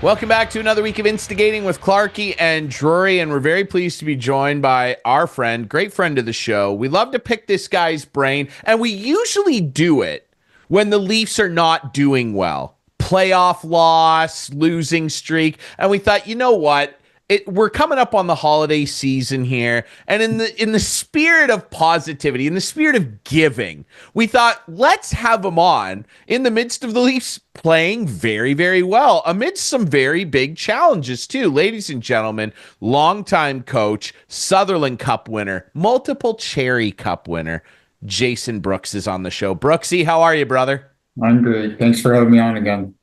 Welcome back to another week of Instigating with Clarkey and Drury, and we're very pleased to be joined by our friend, great friend of the show. We love to pick this guy's brain, and we usually do it when the Leafs are not doing well. Playoff loss, losing streak, and we thought, you know what? We're coming up on the holiday season here, and in the spirit of positivity, in the spirit of giving, we thought, let's have him on in the midst of the Leafs playing very, very well, amidst some very big challenges too. Ladies and gentlemen, longtime coach, Sutherland Cup winner, multiple Cherry Cup winner, Jason Brooks is on the show. Brooksy, how are you, brother? I'm great. Thanks for having me on again.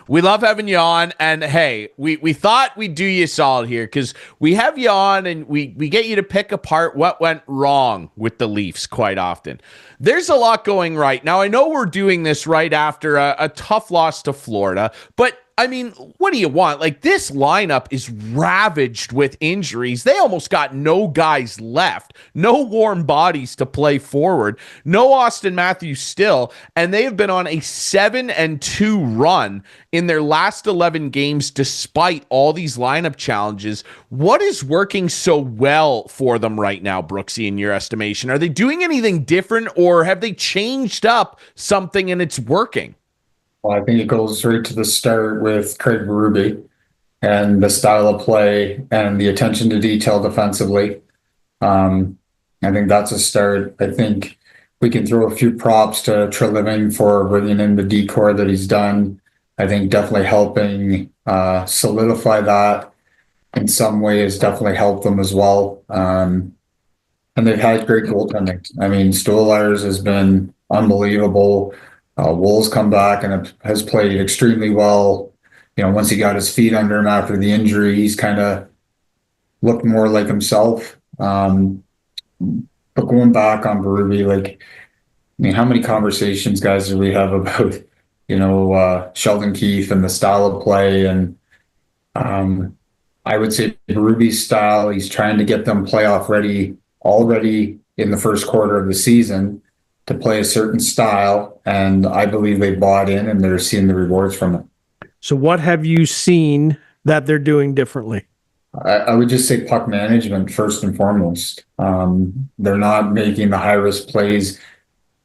We love having you on, and hey, we thought we'd do you solid here because we have you on and we get you to pick apart what went wrong with the Leafs quite often. There's a lot going right. Now, I know we're doing this right after a tough loss to Florida, but I mean, what do you want? Like, this lineup is ravaged with injuries. They almost got no guys left, no warm bodies to play forward, no Austin Matthews still, and they have been on a 7-2 run in their last 11 games despite all these lineup challenges. What is working so well for them right now, Brooksy, in your estimation? Are they doing anything different, or have they changed up something and it's working? Well, I think it goes right to the start with Craig Berube and the style of play and the attention to detail defensively. I think that's a start. I think we can throw a few props to Living for bringing in the decor that he's done. I think definitely helping solidify that in some way has definitely helped them as well. And they've had great goaltending. I mean, Stolarz has been unbelievable. Wool's come back and has played extremely well. You know, once he got his feet under him after the injury, he's kind of looked more like himself. But going back on Berube, like, I mean, how many conversations, guys, do we have about, Sheldon Keefe and the style of play? And I would say Berube's style, he's trying to get them playoff ready already in the first quarter of the season to play a certain style, and I believe they bought in and they're seeing the rewards from it. So what have you seen that they're doing differently? I would just say puck management first and foremost. They're not making the high-risk plays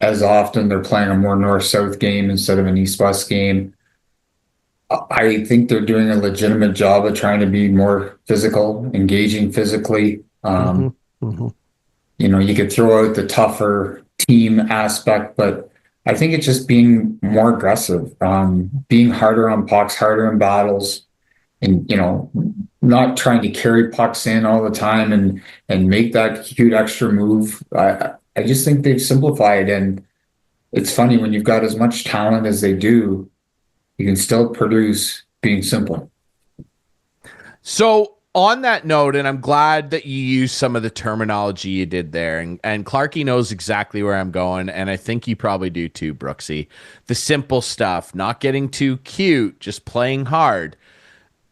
as often. They're playing a more north-south game instead of an east-west game. I think they're doing a legitimate job of trying to be more physical, engaging physically. You could throw out the tougher team aspect, but I think it's just being more aggressive, being harder on pucks, harder in battles, and not trying to carry pucks in all the time and make that cute extra move. I just think they've simplified, and it's funny when you've got as much talent as they do, you can still produce being simple. So on that note, and I'm glad that you used some of the terminology you did there, and Clarkey knows exactly where I'm going, and I think you probably do too, Brooksy. The simple stuff, not getting too cute, just playing hard.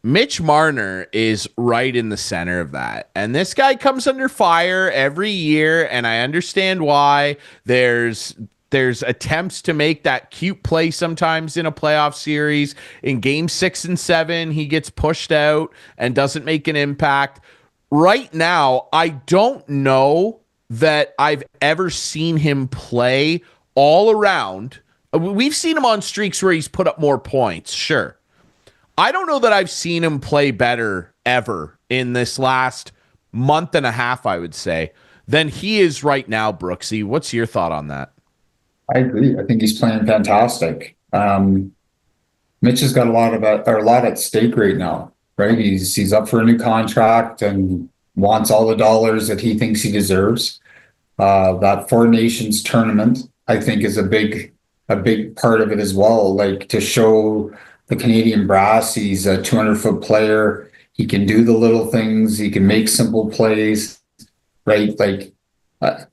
Mitch Marner is right in the center of that, and this guy comes under fire every year, and I understand why. There's attempts to make that cute play sometimes in a playoff series. In game 6 and 7, he gets pushed out and doesn't make an impact. Right now, I don't know that I've ever seen him play all around. We've seen him on streaks where he's put up more points, sure. I don't know that I've seen him play better ever in this last month and a half, I would say, than he is right now, Brooksy. What's your thought on that? I agree. I think he's playing fantastic. Mitch has got a lot at stake right now, right? He's up for a new contract and wants all the dollars that he thinks he deserves. That Four Nations tournament, I think, is a big part of it as well. Like, to show the Canadian brass he's a 200-foot player. He can do the little things. He can make simple plays, right? Like,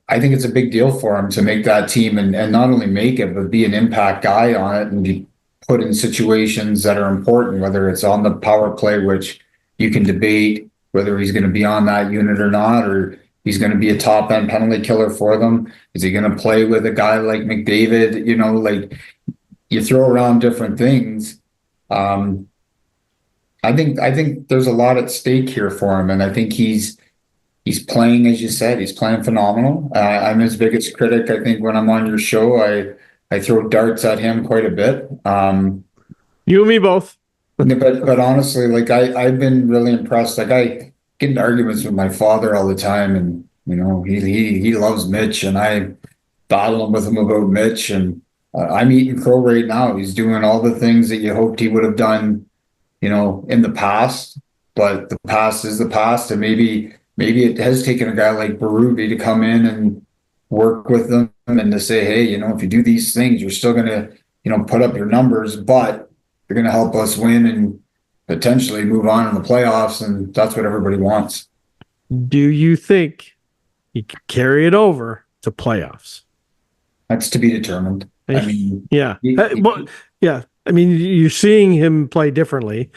I think it's a big deal for him to make that team and not only make it, but be an impact guy on it and be put in situations that are important, whether it's on the power play, which you can debate whether he's going to be on that unit or not, or he's going to be a top end penalty killer for them. Is he going to play with a guy like McDavid? Like, you throw around different things. I think there's a lot at stake here for him, and I think he's playing, as you said, he's playing phenomenal. I'm his biggest critic. I think when I'm on your show, I throw darts at him quite a bit. You and me both. But honestly, like I've been really impressed. Like I get in arguments with my father all the time, and he loves Mitch, and I battling with him about Mitch, and I'm eating crow right now. He's doing all the things that you hoped he would have done, in the past. But the past is the past, and maybe it has taken a guy like Berube to come in and work with them and to say, hey, if you do these things, you're still gonna, put up your numbers, but you're gonna help us win and potentially move on in the playoffs, and that's what everybody wants. Do you think he could carry it over to playoffs? That's to be determined. I mean, yeah. Yeah. I mean, you're seeing him play differently.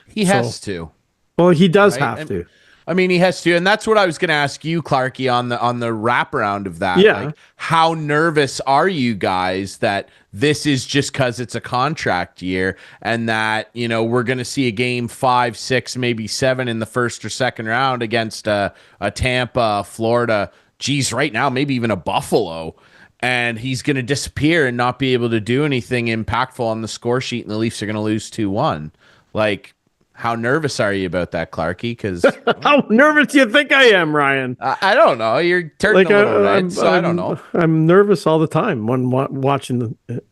He has to. Well, he does Right? have to. I mean, he has to, and that's what I was going to ask you, Clarkey, on the wraparound of that. Yeah. Like, how nervous are you guys that this is just because it's a contract year, and that we're going to see a game 5, 6, maybe 7 in the first or second round against a Tampa, Florida, geez, right now maybe even a Buffalo, and he's going to disappear and not be able to do anything impactful on the score sheet, and the Leafs are going to lose 2-1. Like, how nervous are you about that, Clarkey? Because how nervous do you think I am, Ryan? I don't know. You're turning a little red, so I don't know. I'm nervous all the time when watching the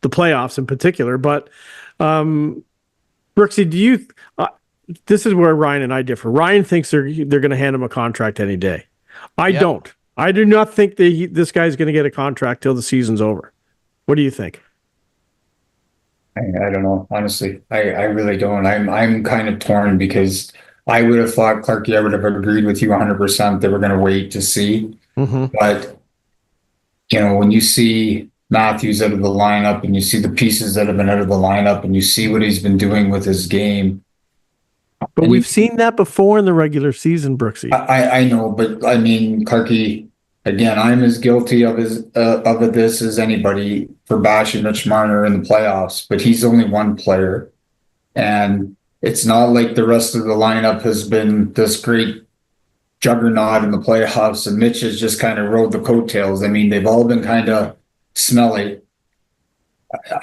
playoffs in particular. But Brooksy, do you? This is where Ryan and I differ. Ryan thinks they're going to hand him a contract any day. I don't. I do not think this guy's going to get a contract till the season's over. What do you think? I don't know, honestly. I really don't. I'm kind of torn because I would have thought, Clarkey, I would have agreed with you 100% that we're going to wait to see. Mm-hmm. But, when you see Matthews out of the lineup and you see the pieces that have been out of the lineup and you see what he's been doing with his game. But we've seen that before in the regular season, Brooksy. I know, but I mean, Clarkey, again, I'm as guilty of this as anybody for bashing Mitch Marner in the playoffs, but he's only one player. And it's not like the rest of the lineup has been this great juggernaut in the playoffs, and Mitch has just kind of rode the coattails. I mean, they've all been kind of smelly.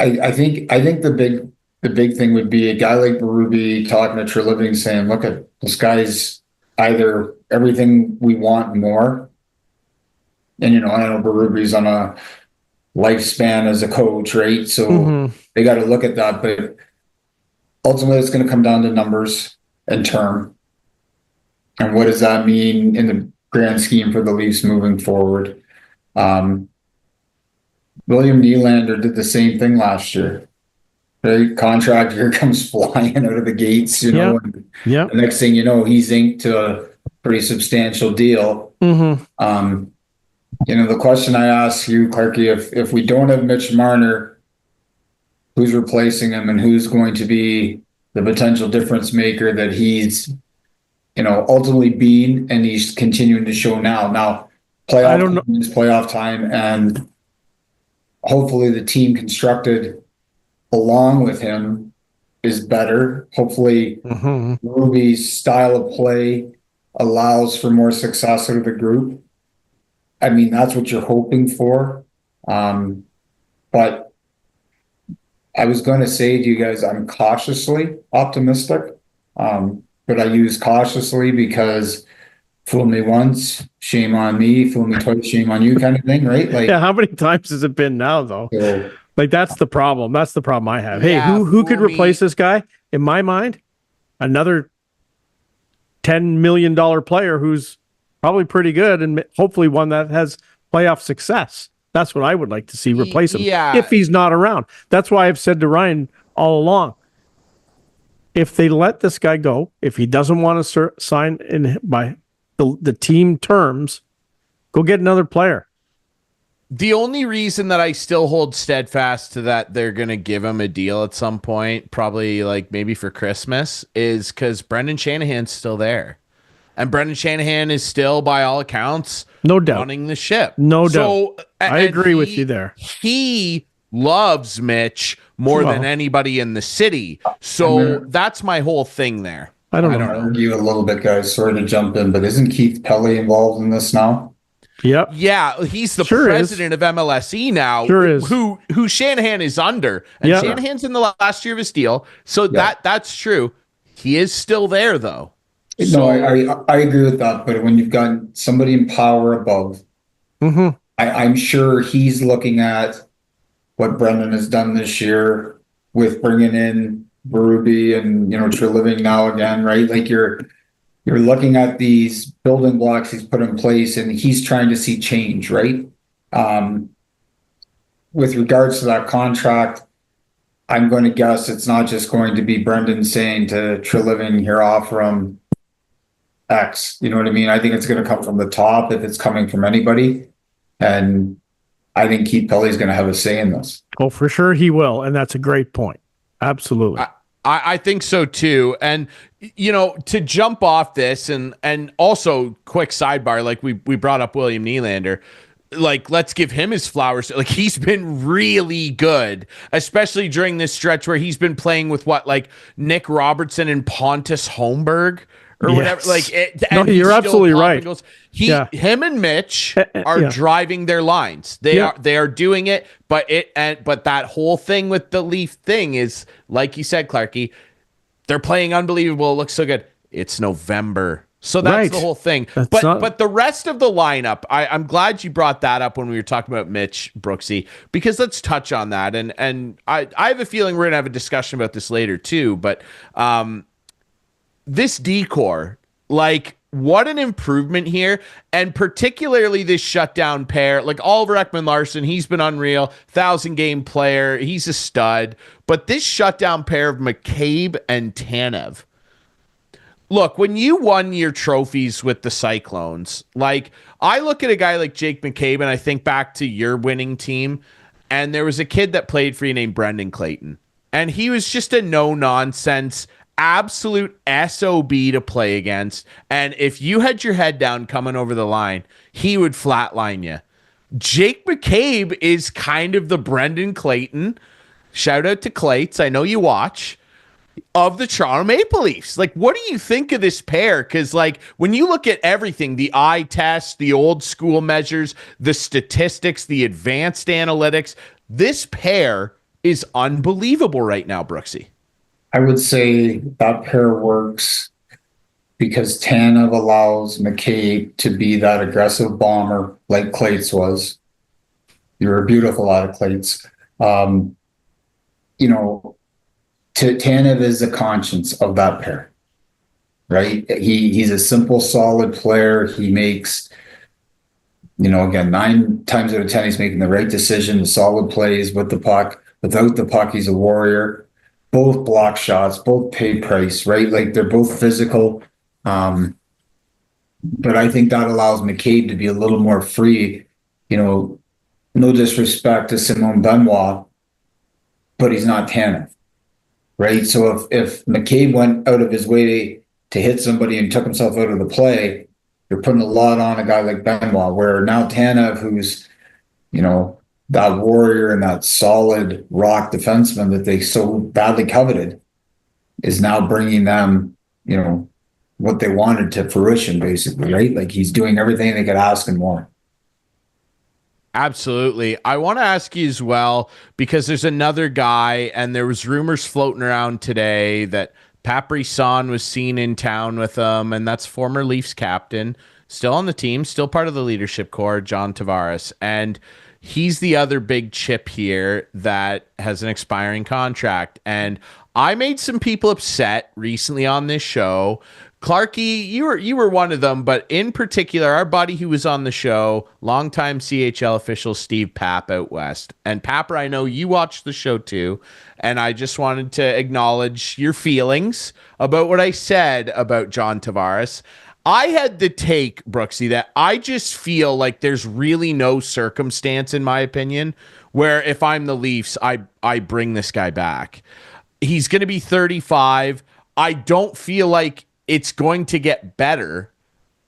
I think the big thing would be a guy like Berube talking to Treliving saying, look at this guy's either everything we want and more. And, I know Berube's on a lifespan as a coach, right? So they got to look at that. But ultimately, it's going to come down to numbers and term. And what does that mean in the grand scheme for the Leafs moving forward? William Nylander did the same thing last year. Right? Contract here comes flying out of the gates, Yeah. And the next thing you know, he's inked to a pretty substantial deal. Mm-hmm. The question I ask you, Clarkey, if we don't have Mitch Marner, who's replacing him and who's going to be the potential difference maker that he's, ultimately been and he's continuing to show now. Now, playoff time, and hopefully the team constructed along with him is better. Hopefully, Ruby's style of play allows for more success out of the group. I mean, that's what you're hoping for. But I was going to say to you guys, I'm cautiously optimistic. But I use cautiously because fool me once, shame on me, fool me twice, shame on you kind of thing, right? Like, yeah, how many times has it been now, though? So, like, that's the problem. That's the problem I have. Yeah, hey, who could replace this guy? In my mind, another $10 million player who's probably pretty good and hopefully one that has playoff success. That's what I would like to see replace him if he's not around. That's why I've said to Ryan all along, if they let this guy go, if he doesn't want to sign in by the team terms, go get another player. The only reason that I still hold steadfast to that they're going to give him a deal at some point, probably like maybe for Christmas, is because Brendan Shanahan's still there. And Brendan Shanahan is still, by all accounts, no doubt running the ship. No doubt. I agree with you there. He loves Mitch, more Well, than anybody in the city. So that's my whole thing there. I don't I'm know. gonna argue a little bit, guys. Sorry to jump in, but isn't Keith Pelly involved in this now? Yep. Yeah, he's the Sure is. president of MLSE now, Sure is. who Shanahan is under, and Yep. Shanahan's in the last year of his deal, so Yeah. that's true. He is still there though. No, I agree with that, but when you've got somebody in power above, Hmm. I'm sure he's looking at what Brendan has done this year with bringing in Berube and Treliving now again, right? Like you're looking at these building blocks he's put in place, and he's trying to see change, right? With regards to that contract, I'm going to guess it's not just going to be Brendan saying to Treliving, here, offer him X. You know what I mean? I think it's going to come from the top if it's coming from anybody. And I think Keith Pelly's going to have a say in this. Oh, for sure he will. And that's a great point. Absolutely. I think so too. And to jump off this and also quick sidebar, like we brought up William Nylander, like let's give him his flowers. Like he's been really good, especially during this stretch where he's been playing with like Nick Robertson and Pontus Holmberg or whatever. Like no, you're absolutely right. Goals. Him and Mitch are driving their lines. They are doing it, but that whole thing with the Leaf thing is, like you said, Clarkey, they're playing unbelievable. It looks so good. It's November. So that's the whole thing. But the rest of the lineup, I'm glad you brought that up when we were talking about Mitch, Brooksy, because let's touch on that. And I have a feeling we're gonna have a discussion about this later too. But this decor, like what an improvement here, and particularly this shutdown pair, like Oliver Ekman-Larsson, he's been unreal, 1,000-game player, he's a stud, but this shutdown pair of McCabe and Tanev. Look, when you won your trophies with the Cyclones, like I look at a guy like Jake McCabe and I think back to your winning team, and there was a kid that played for you named Brendan Clayton, and he was just a no-nonsense absolute SOB to play against. And if you had your head down coming over the line, he would flatline you. Jake McCabe is kind of the Brendan Clayton, shout out to Clates, I know you watch, of the Toronto Maple Leafs. Like, what do you think of this pair? Because, like, when you look at everything, the eye test, the old school measures, the statistics, the advanced analytics, this pair is unbelievable right now, Brooksy. I would say that pair works because Tanev allows McCabe to be that aggressive bomber like Clates was. You're beautiful out of Clates. Tanev is the conscience of that pair, right? He's a simple, solid player. He makes, again, 9 times out of 10, he's making the right decision, the solid plays with the puck. Without the puck, he's a warrior. Both block shots, both pay price, right? Like they're both physical. But I think that allows McCabe to be a little more free. No disrespect to Simone Benoit, but he's not Tanev, right? So if McCabe went out of his way to hit somebody and took himself out of the play, you're putting a lot on a guy like Benoit, where now Tanev, who's, that warrior and that solid rock defenseman that they so badly coveted, is now bringing them, what they wanted to fruition, basically, right? Like he's doing everything they could ask and more. Absolutely. I want to ask you as well, because there's another guy, and there was rumors floating around today that Pat Brisson was seen in town with him, and that's former Leafs captain, still on the team, still part of the leadership core, John Tavares. And he's the other big chip here that has an expiring contract. And I made some people upset recently on this show. Clarkey, you were one of them, but in particular, our buddy who was on the show, longtime CHL official Steve Papp out west. And Papper, I know you watched the show too, and I just wanted to acknowledge your feelings about what I said about John Tavares. I had the take, Brooksy, that I just feel like there's really no circumstance, in my opinion, where if I'm the Leafs, I bring this guy back. He's going to be 35. I don't feel like it's going to get better.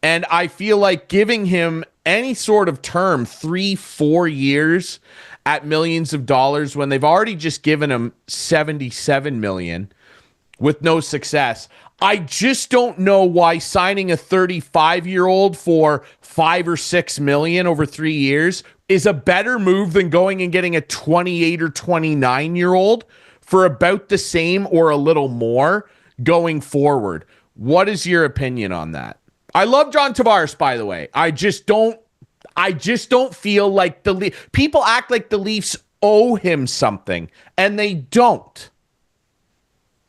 And I feel like giving him any sort of term, 3-4 years, at millions of dollars when they've already just given him 77 million with no success. I just don't know why signing a 35-year-old for 5 or 6 million over 3 years is a better move than going and getting a 28 or 29-year-old for about the same or a little more going forward. What is your opinion on that? I love John Tavares, by the way. I just don't feel like people act like the Leafs owe him something, and they don't.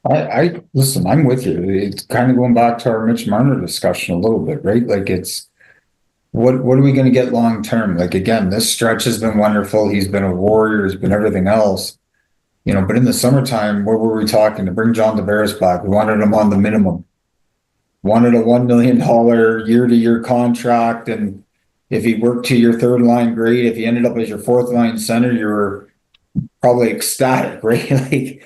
I listen, I'm with you. It's kind of going back to our Mitch Marner discussion a little bit, right? Like it's what are we going to get long term? Like again, this stretch has been wonderful. He's been a warrior, he's been everything else. But in the summertime, what were we talking to bring John Tavares back? We wanted him on the minimum. Wanted a $1 million year-to-year contract, and if he worked to your third line, great. If he ended up as your fourth line center, you were probably ecstatic, right? Like,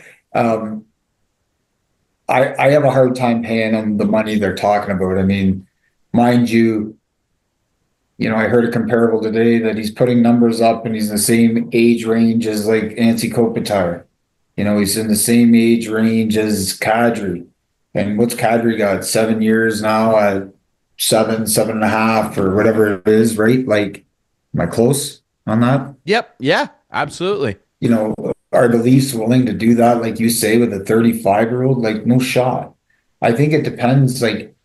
I have a hard time paying them the money they're talking about. I mean, mind you, I heard a comparable today that he's putting numbers up and he's in the same age range as like Antti Kopitar. He's in the same age range as Kadri. And what's Kadri got? 7 years now at 7.5 or whatever it is, right? Like, am I close on that? Yep. Yeah, absolutely. Are the Leafs willing to do that, like you say, with a 35-year-old? Like, no shot. I think it depends, like,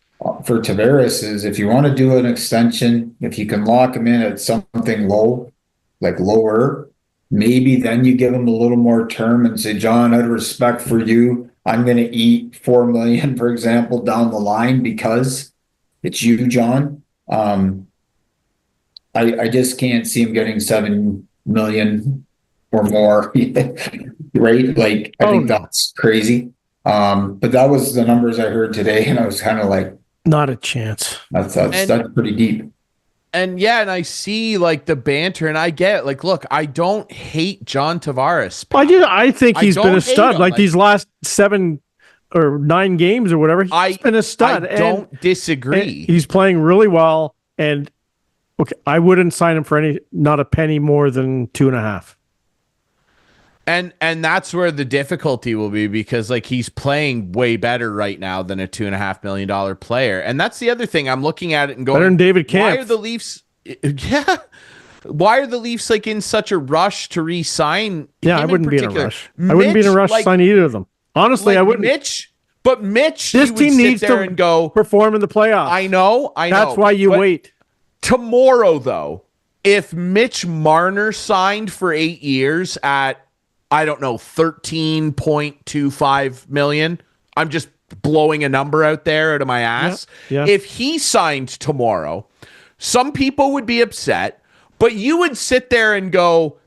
for Tavares is if you want to do an extension, if you can lock him in at something low, like lower, maybe then you give him a little more term and say, John, out of respect for you, I'm going to eat 4 million, for example, down the line because it's you, John. I just can't see him getting 7 million or more, right? Like, I think that's crazy. But that was the numbers I heard today, and I was kind of like, not a chance. That's pretty deep. And yeah, and I see like the banter, and I get like, look, I don't hate John Tavares. I think he's been a stud. Like these last 7 or 9 games or whatever, he's been a stud. I don't disagree. And he's playing really well, and okay, I wouldn't sign him for not a penny more than 2.5. And that's where the difficulty will be, because like he's playing way better right now than a $2.5 million player. And that's the other thing. I'm looking at it and going, better than David Kampf. Why are the Leafs? Yeah. Why are the Leafs like in such a rush to re-sign? Yeah, I wouldn't be in a rush. I wouldn't be in a rush to sign either of them. Honestly, I wouldn't. Mitch, this team needs to perform in the playoffs. I know. That's why you wait. Tomorrow, though, if Mitch Marner signed for 8 years at, I don't know, 13.25 million. I'm just blowing a number out there out of my ass. Yeah. If he signed tomorrow, some people would be upset, but you would sit there and go,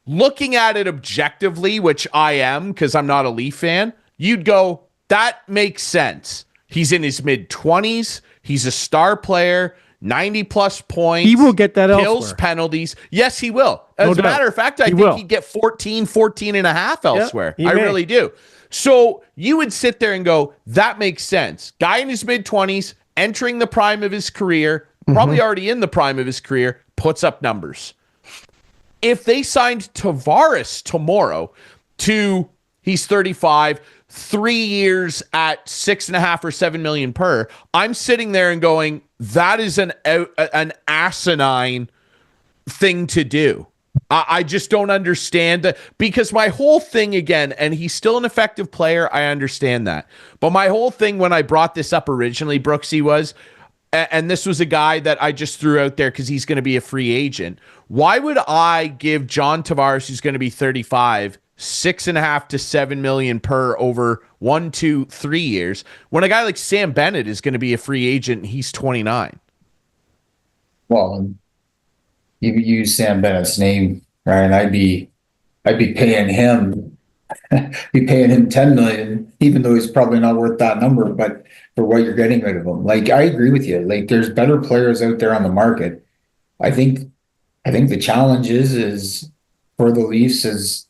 looking at it objectively, which I am because I'm not a Leaf fan, you'd go, that makes sense. He's in his mid-20s. He's a star player. 90+ points. He will get that kills elsewhere. Penalties. Yes, he will. As a matter of fact, I think he'd get 14 and a half elsewhere. I really do. So you would sit there and go, that makes sense. Guy in his mid-20s, entering the prime of his career, probably already in the prime of his career, puts up numbers. If they signed Tavares tomorrow he's 35, 3 years at 6.5 or 7 million per, I'm sitting there and going, that is an asinine thing to do. I just don't understand that, because my whole thing again, and he's still an effective player, I understand that. But my whole thing when I brought this up originally, Brooksy, was, and this was a guy that I just threw out there because he's going to be a free agent. Why would I give John Tavares, who's going to be 35, 6.5 to 7 million per over 1, 2, 3 years, when a guy like Sam Bennett is going to be a free agent and he's 29? Well, you use Sam Bennett's name, right? I'd be paying him, 10 million, even though he's probably not worth that number, but for what you're getting rid of him. Like, I agree with you. Like, there's better players out there on the market. I think the challenge is for the Leafs is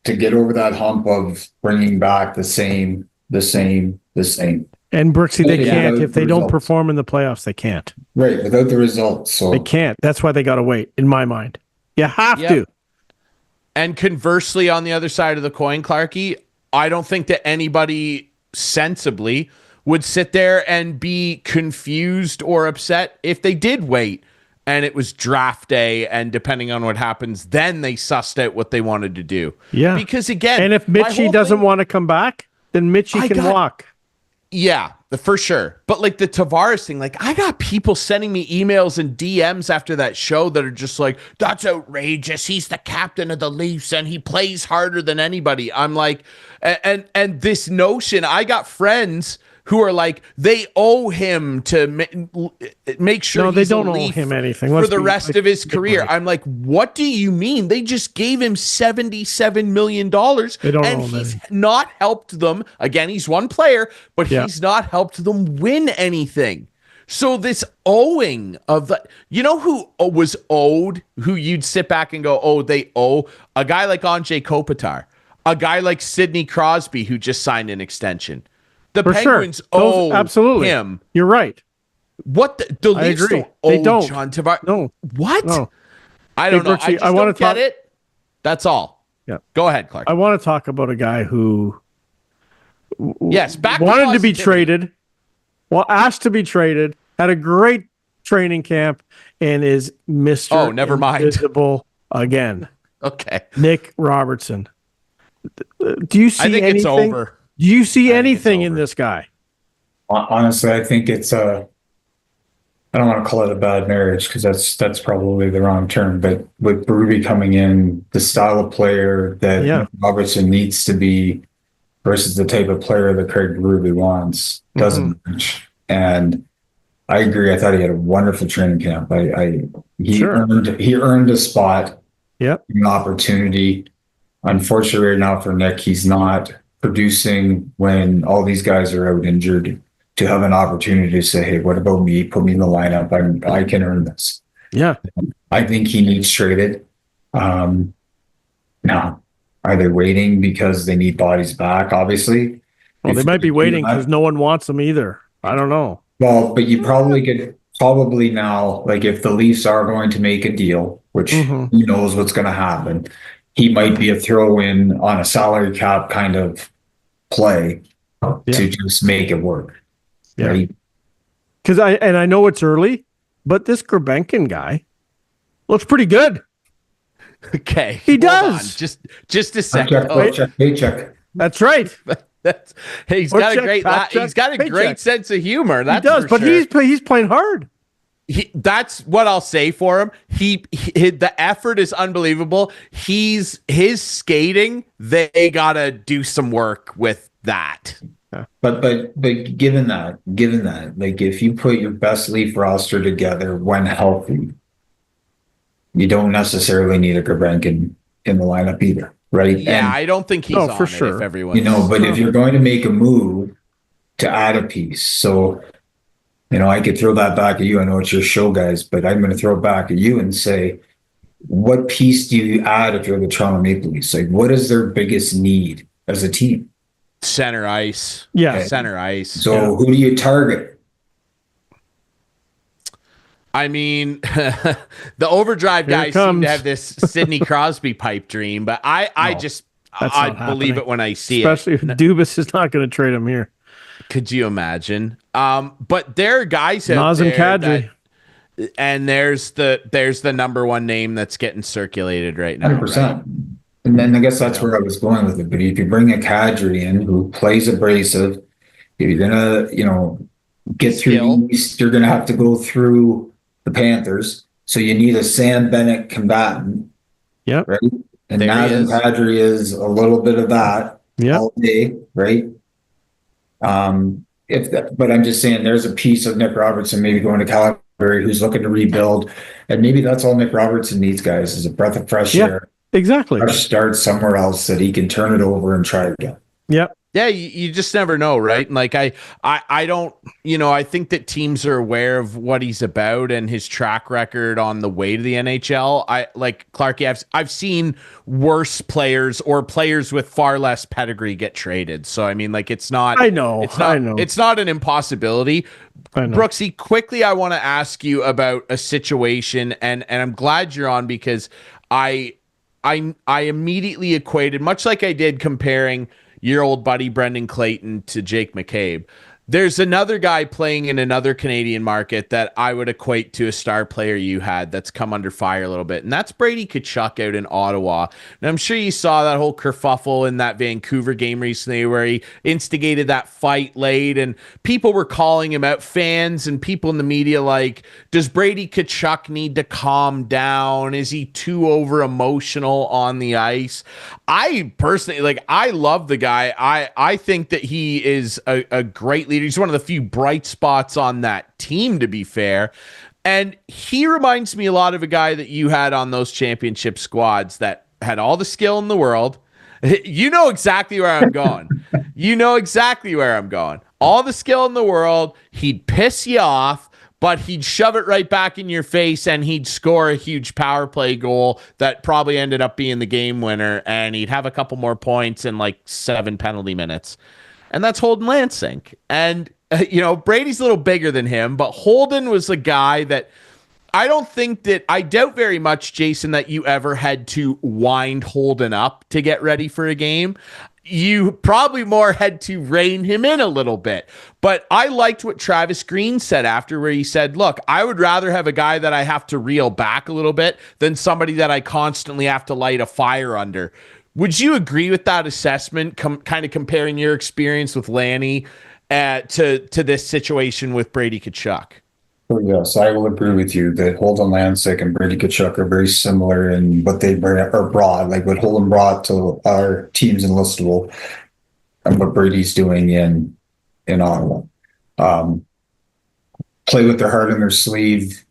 to get over that hump of bringing back the same. And Brooksy, they can't. If they don't perform in the playoffs, they can't. Right, without the results. So they can't. That's why they got to wait, in my mind. You have to. And conversely, on the other side of the coin, Clarkey, I don't think that anybody sensibly would sit there and be confused or upset if they did wait and it was draft day, and depending on what happens, then they sussed out what they wanted to do. Yeah. Because again, and if Mitchie doesn't want to come back, then Mitchie can walk. Yeah, for sure. But like the Tavares thing, like I got people sending me emails and DMs after that show that are just like, that's outrageous. He's the captain of the Leafs and he plays harder than anybody. I'm like, and this notion, I got friends who are like, they owe him to make sure no, they don't owe him anything for the rest of his career. I'm like, what do you mean? They just gave him $77 million and he's not helped them. Again, he's one player, but he's not helped them win anything. So this owing of the, you know who was owed, who you'd sit back and go, oh, they owe? A guy like Anze Kopitar, a guy like Sidney Crosby, who just signed an extension. The Penguins owe him. You're right. What the Leafs don't owe John Tavares? No. What? No. I don't know. I just don't get it. That's all. Yeah. Go ahead, Clark. I want to talk about a guy who back wanted to be traded, asked to be traded, had a great training camp, and is Mr. Never mind. Invisible again. Okay. Nick Robertson. Do you see anything? I think it's over. Do you see anything in this guy? Honestly, I think it's I don't want to call it a bad marriage because that's probably the wrong term. But with Berube coming in, the style of player that Robertson needs to be versus the type of player that Craig Berube wants doesn't match. And I agree. I thought he had a wonderful training camp. He earned a spot, an opportunity. Unfortunately, right now for Nick, he's not producing when all these guys are out injured, to have an opportunity to say, hey, what about me? Put me in the lineup. I can earn this. Yeah. I think he needs traded. Now, are they waiting because they need bodies back? Obviously. Well, they might be waiting because no one wants them either. I don't know. Well, but you probably now, like if the Leafs are going to make a deal, which who knows what's going to happen, he might be a throw-in on a salary cap kind of play to just make it work. Yeah. Right? Because I know it's early, but this Gurbenkin guy looks pretty good. Okay. He does. Just a second. Paycheck. That's right. He's got a great sense of humor. He does, but he's playing hard. That's what I'll say for him. The effort is unbelievable. His skating, they gotta do some work with that. But given that, like if you put your best Leaf roster together when healthy, you don't necessarily need a Gurbenkin in the lineup either, right? Yeah, I don't think he's on for sure. If everyone, but if you're going to make a move to add a piece, so. I could throw that back at you. I know it's your show, guys, but I'm going to throw it back at you and say, what piece do you add if you're the Toronto Maple Leafs? Like, what is their biggest need as a team? Center ice. Yeah. Okay. Center ice. So who do you target? I mean, the Overdrive guys seem to have this Sidney Crosby pipe dream, but I believe it when I see Especially if Dubas is not going to trade him here. Could you imagine? But there are guys out Naz and Kadri. And there's the number one name that's getting circulated right now. 100%. Right? And then I guess that's where I was going with it. But if you bring a Kadri in who plays abrasive, if you're gonna, get through the East, you're gonna have to go through the Panthers. So you need a Sam Bennett combatant. Yep. Right. And Naz and Kadri is a little bit of that all day, right? But I'm just saying there's a piece of Nick Robertson maybe going to Calgary who's looking to rebuild, and maybe that's all Nick Robertson needs, guys, is a breath of fresh air. Exactly. Fresh start somewhere else that he can turn it over and try again. Yep. Yeah, you just never know, right? Like I don't, I think that teams are aware of what he's about and his track record on the way to the NHL. Clarkey, I've seen worse players or players with far less pedigree get traded. So I mean, it's not. I know. It's not an impossibility. Brooksy, quickly, I want to ask you about a situation, and I'm glad you're on because I immediately equated, much like I did comparing your old buddy Brendan Clayton to Jake McCabe. There's another guy playing in another Canadian market that I would equate to a star player you had that's come under fire a little bit, and that's Brady Tkachuk out in Ottawa. And I'm sure you saw that whole kerfuffle in that Vancouver game recently where he instigated that fight late, and people were calling him out, fans and people in the media, like, does Brady Tkachuk need to calm down? Is he too over emotional on the ice? I personally, like, I love the guy. I think that he is a great leader. He's one of the few bright spots on that team, to be fair. And he reminds me a lot of a guy that you had on those championship squads that had all the skill in the world. You know exactly where I'm going. You know exactly where I'm going. All the skill in the world. He'd piss you off, but he'd shove it right back in your face and he'd score a huge power play goal that probably ended up being the game winner, and he'd have a couple more points in like 7 penalty minutes. And that's Holden Lansing. And, Brady's a little bigger than him, but Holden was a guy that I doubt very much, Jason, that you ever had to wind Holden up to get ready for a game. You probably more had to rein him in a little bit. But I liked what Travis Green said after, where he said, look, I would rather have a guy that I have to reel back a little bit than somebody that I constantly have to light a fire under. Would you agree with that assessment, kind of comparing your experience with Lanny to this situation with Brady Tkachuk? Oh, yes, I will agree with you that Holden Lansing and Brady Tkachuk are very similar in what they brought, like what Holden brought to our teams in Listowel and what Brady's doing in Ottawa. Play with their heart in their sleeve,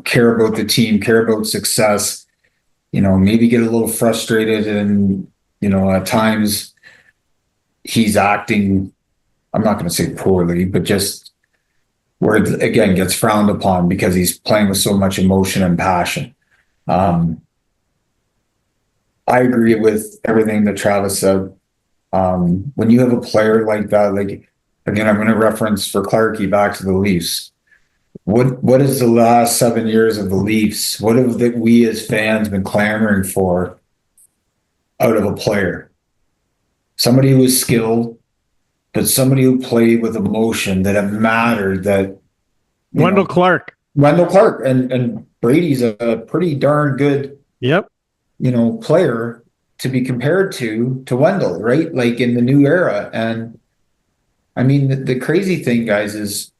care about the team, care about success. Maybe get a little frustrated and, at times he's acting, I'm not going to say poorly, but just where it, again, gets frowned upon because he's playing with so much emotion and passion. I agree with everything that Travis said. When you have a player like that, like, again, I'm going to reference for Clarkey back to the Leafs. What is the last 7 years of the Leafs? What have we as fans been clamoring for out of a player? Somebody who was skilled, but somebody who played with emotion, that it mattered, that Wendell Clark. And Brady's a pretty darn good player to be compared to Wendell, right? Like in the new era. And I mean, the crazy thing, guys, is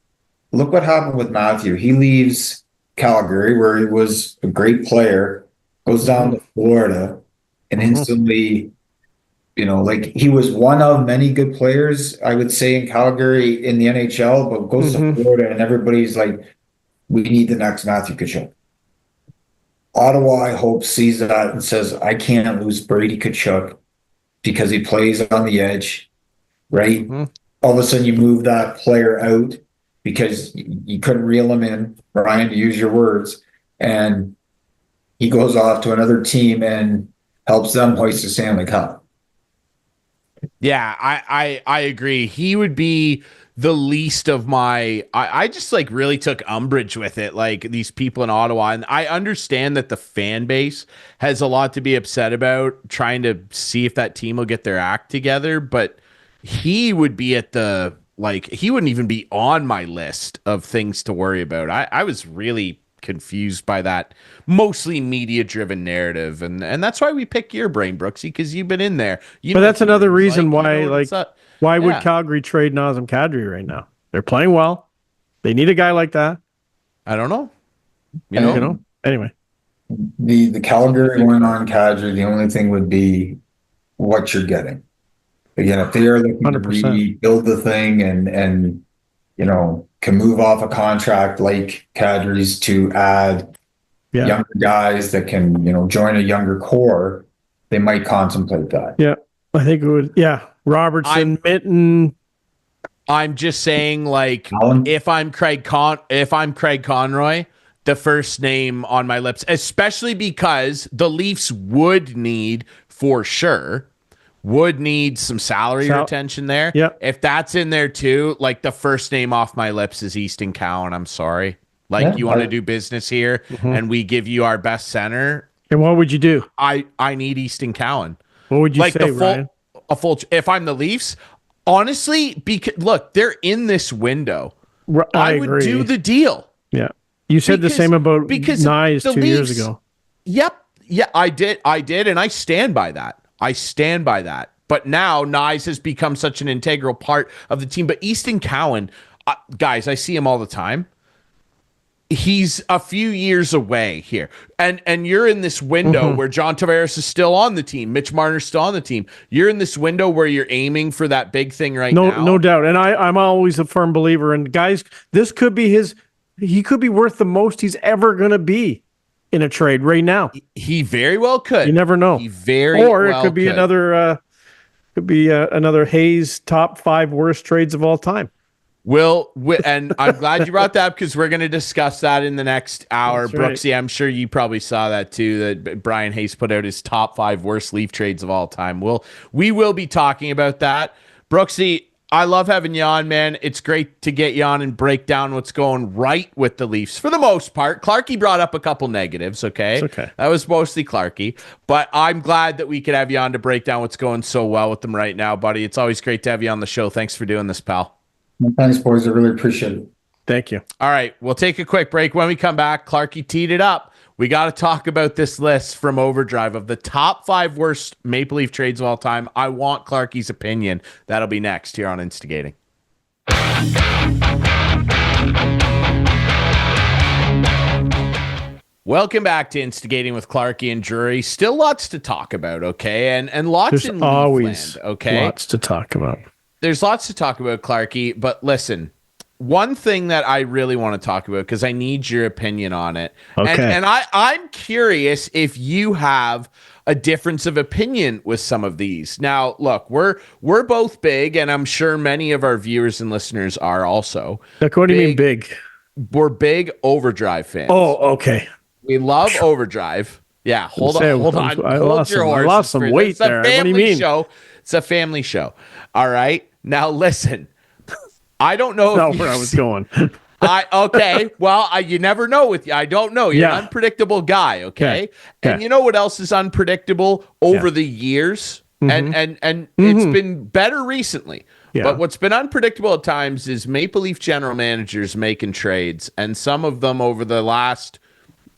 look what happened with Matthew. He leaves Calgary, where he was a great player, goes down to Florida, and instantly, like he was one of many good players, I would say, in Calgary in the NHL, but goes to Florida and everybody's like, we need the next Matthew Tkachuk. Ottawa, I hope, sees that and says, I can't lose Brady Tkachuk because he plays on the edge, right? All of a sudden you move that player out because you couldn't reel him in, Brian, to use your words, and he goes off to another team and helps them hoist the Stanley Cup. Yeah, I agree. He would be the least of my, I just like really took umbrage with it, like these people in Ottawa. And I understand that the fan base has a lot to be upset about, trying to see if that team will get their act together. But he would be he wouldn't even be on my list of things to worry about. I was really confused by that mostly media driven narrative, and that's why we pick your brain, Brooksy, because you've been in there. But that's another reason why would Calgary trade Nazem Kadri right now? They're playing well. They need a guy like that. I don't know. Anyway, the Calgary going on Kadri, the only thing would be what you're getting. Again, if they are looking 100%. To rebuild the thing and can move off a contract like Kadri's to add younger guys that can, join a younger core, they might contemplate that. Yeah, I think it would. Yeah, Robertson, Mitten. I'm just saying, like, if I'm Craig Conroy, the first name on my lips, especially because the Leafs would need, for sure, some salary retention there. Yeah. If that's in there too, like the first name off my lips is Easton Cowan. I'm sorry. Like, you want to do business here and we give you our best center. And what would you do? I need Easton Cowan. What would you say, Ryan? If I'm the Leafs, honestly, because look, they're in this window. I would agree. do the deal. Yeah. You said the same about Nyes 2 years ago. Yep. Yeah, I did. And I stand by that. But now Nyes has become such an integral part of the team. But Easton Cowan, guys, I see him all the time. He's a few years away here. And you're in this window where John Tavares is still on the team. Mitch Marner's still on the team. You're in this window where you're aiming for that big thing now. No doubt. And I'm always a firm believer. And guys, this could be he could be worth the most he's ever going to be in a trade right now. He very well could. You never know. Or it could be another Hayes top 5 worst trades of all time. And I'm glad you brought that up because we're going to discuss that in the next hour. That's right. Brooksy, I'm sure you probably saw that too, that Bryan Hayes put out his top 5 worst Leaf trades of all time. We will be talking about that. Brooksy, I love having you on, man. It's great to get you on and break down what's going right with the Leafs for the most part. Clarkey brought up a couple negatives, okay? It's okay. That was mostly Clarkey. But I'm glad that we could have you on to break down what's going so well with them right now, buddy. It's always great to have you on the show. Thanks for doing this, pal. Thanks, boys. I really appreciate it. Thank you. All right, we'll take a quick break. When we come back, Clarkey teed it up. We got to talk about this list from Overdrive of the top 5 worst Maple Leaf trades of all time. I want Clarkey's opinion. That'll be next here on Instigating. Welcome back to Instigating with Clarkey and Drury. Still lots to talk about, okay? And lots There's in always Leafland, okay? Lots to talk about. There's lots to talk about, Clarkey, but listen, one thing that I really want to talk about, because I need your opinion on it. Okay. And I'm curious if you have a difference of opinion with some of these. Now, look, we're both big, and I'm sure many of our viewers and listeners are also. Like, what do you mean big? We're big Overdrive fans. Oh, okay. We love Overdrive. Yeah, hold on. I lost some weight there. What do you mean? It's a family show. All right. Now listen. I don't know where I was going. You never know with you. I don't know. You're an unpredictable guy, okay? And you know what else is unpredictable over the years? And it's been better recently. Yeah. But what's been unpredictable at times is Maple Leaf general managers making trades, and some of them over the last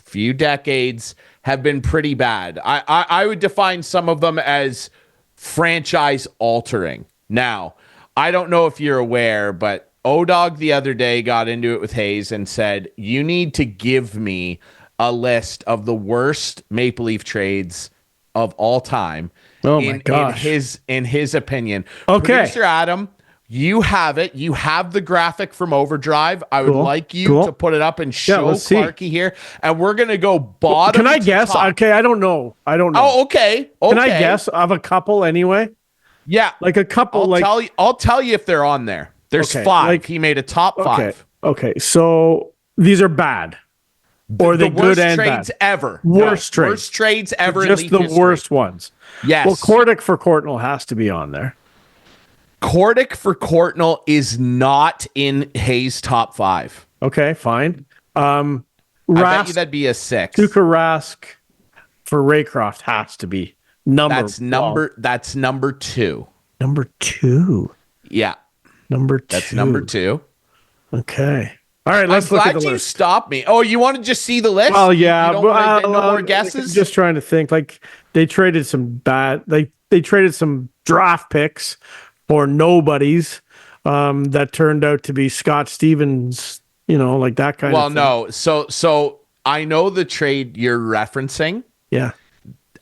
few decades have been pretty bad. I would define some of them as franchise altering. Now, I don't know if you're aware, but O-Dog the other day got into it with Hayes and said, you need to give me a list of the worst Maple Leaf trades of all time. Oh my gosh. In his opinion. Okay. Producer Adam, you have it. You have the graphic from Overdrive. I would like you to put it up and show Clarkey here. And we're going to go bottom. Can I guess? Top. Okay, I don't know. Oh, okay. Can I guess of a couple anyway? Yeah. Like a couple. I'll tell you if they're on there. There's 5. He made a top 5. Okay. So these are bad. Or they good and bad? Worst trades ever. Worst trades ever. Just the worst ones. Yes. Well, Cordic for Courtnall has to be on there. Cordic for Courtnall is not in Hayes' top 5. Okay, fine. I bet you that'd be a 6. Tuukka Rask for Raycroft has to be That's number 2. Number 2. Yeah. Number 2. That's number 2. Okay. All right, let's look at the list. You stopped me. Oh, you want to just see the list? Well, yeah. You don't no more guesses? I'm just trying to think. Like, they traded some they traded some draft picks for nobodies that turned out to be Scott Stevens, like that kind of thing. Well, no. So I know the trade you're referencing. Yeah.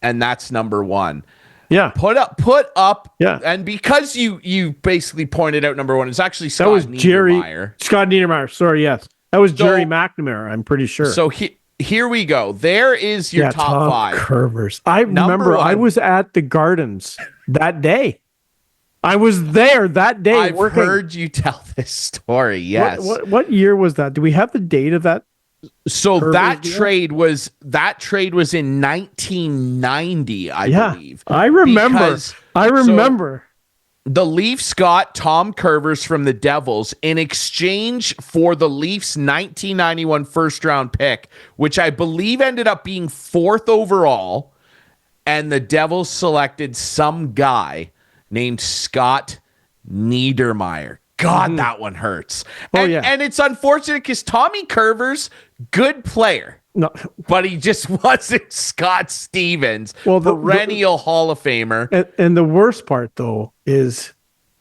And that's number 1. Yeah. Put up. Yeah. And because you basically pointed out number 1, it's actually Scott Niedermayer. Scott Niedermayer. Sorry, yes. That was Jerry McNamara, I'm pretty sure. So here we go. There is your top 5. Curvers. I remember I was at the Gardens that day. I was there that day. I've heard you tell this story. Yes. What year was that? Do we have the date of that? So that trade was in 1990, I believe. I remember. the Leafs got Tom Curvers from the Devils in exchange for the Leafs 1991 first round pick, which I believe ended up being 4th overall. And the Devils selected some guy named Scott Niedermayer. God, that one hurts. And it's unfortunate because Tommy Curvers, good player. No, but he just wasn't Scott Stevens, perennial Hall of Famer. And the worst part, though, is